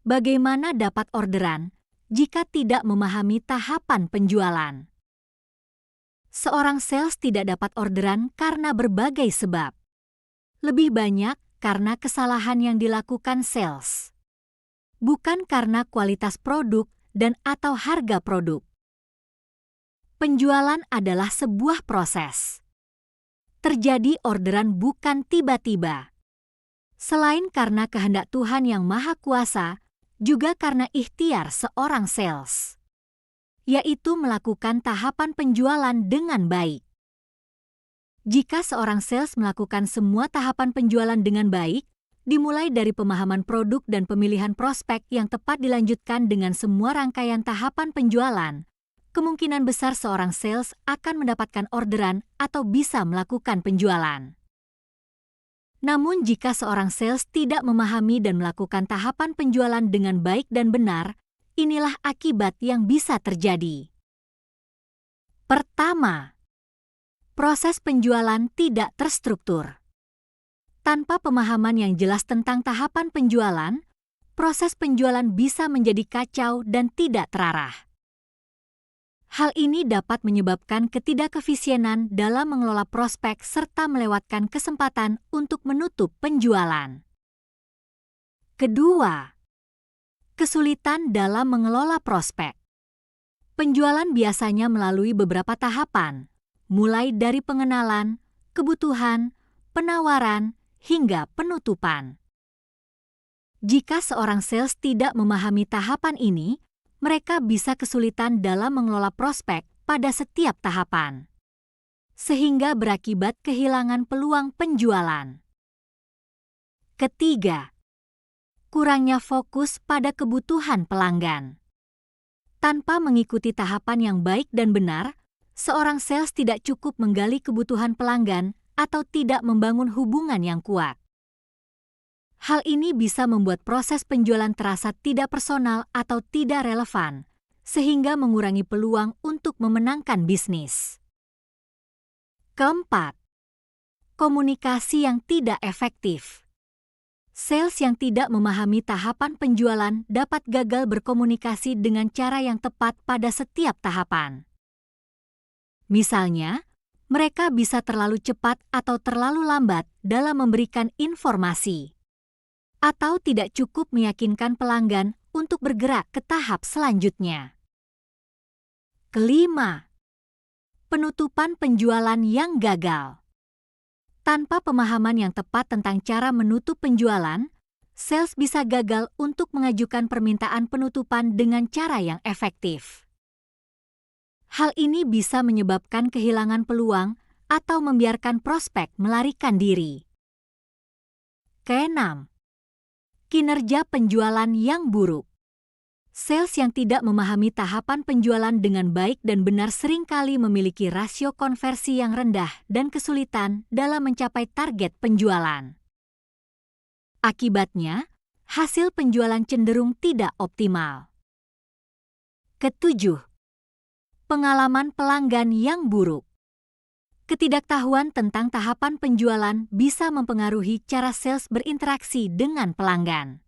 Bagaimana dapat orderan jika tidak memahami tahapan penjualan? Seorang sales tidak dapat orderan karena berbagai sebab. Lebih banyak karena kesalahan yang dilakukan sales. Bukan karena kualitas produk dan atau harga produk. Penjualan adalah sebuah proses. Terjadi orderan bukan tiba-tiba. Selain karena kehendak Tuhan yang Maha Kuasa, juga karena ikhtiar seorang sales, yaitu melakukan tahapan penjualan dengan baik. Jika seorang sales melakukan semua tahapan penjualan dengan baik, dimulai dari pemahaman produk dan pemilihan prospek yang tepat dilanjutkan dengan semua rangkaian tahapan penjualan, kemungkinan besar seorang sales akan mendapatkan orderan atau bisa melakukan penjualan. Namun jika seorang sales tidak memahami dan melakukan tahapan penjualan dengan baik dan benar, inilah akibat yang bisa terjadi. Pertama, proses penjualan tidak terstruktur. Tanpa pemahaman yang jelas tentang tahapan penjualan, proses penjualan bisa menjadi kacau dan tidak terarah. Hal ini dapat menyebabkan ketidakefisienan dalam mengelola prospek serta melewatkan kesempatan untuk menutup penjualan. Kedua, kesulitan dalam mengelola prospek. Penjualan biasanya melalui beberapa tahapan, mulai dari pengenalan, kebutuhan, penawaran, hingga penutupan. Jika seorang sales tidak memahami tahapan ini, mereka bisa kesulitan dalam mengelola prospek pada setiap tahapan, sehingga berakibat kehilangan peluang penjualan. Ketiga, kurangnya fokus pada kebutuhan pelanggan. Tanpa mengikuti tahapan yang baik dan benar, seorang sales tidak cukup menggali kebutuhan pelanggan atau tidak membangun hubungan yang kuat. Hal ini bisa membuat proses penjualan terasa tidak personal atau tidak relevan, sehingga mengurangi peluang untuk memenangkan bisnis. Keempat, komunikasi yang tidak efektif. Sales yang tidak memahami tahapan penjualan dapat gagal berkomunikasi dengan cara yang tepat pada setiap tahapan. Misalnya, mereka bisa terlalu cepat atau terlalu lambat dalam memberikan informasi, atau tidak cukup meyakinkan pelanggan untuk bergerak ke tahap selanjutnya. Kelima, penutupan penjualan yang gagal. Tanpa pemahaman yang tepat tentang cara menutup penjualan, sales bisa gagal untuk mengajukan permintaan penutupan dengan cara yang efektif. Hal ini bisa menyebabkan kehilangan peluang atau membiarkan prospek melarikan diri. Keenam, kinerja penjualan yang buruk. Sales yang tidak memahami tahapan penjualan dengan baik dan benar seringkali memiliki rasio konversi yang rendah dan kesulitan dalam mencapai target penjualan. Akibatnya, hasil penjualan cenderung tidak optimal. Ketujuh, pengalaman pelanggan yang buruk. Ketidaktahuan tentang tahapan penjualan bisa mempengaruhi cara sales berinteraksi dengan pelanggan.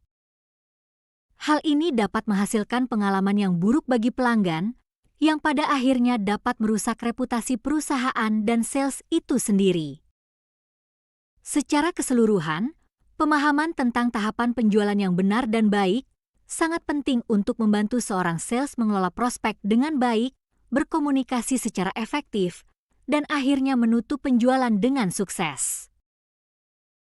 Hal ini dapat menghasilkan pengalaman yang buruk bagi pelanggan, yang pada akhirnya dapat merusak reputasi perusahaan dan sales itu sendiri. Secara keseluruhan, pemahaman tentang tahapan penjualan yang benar dan baik sangat penting untuk membantu seorang sales mengelola prospek dengan baik, berkomunikasi secara efektif, dan akhirnya menutup penjualan dengan sukses.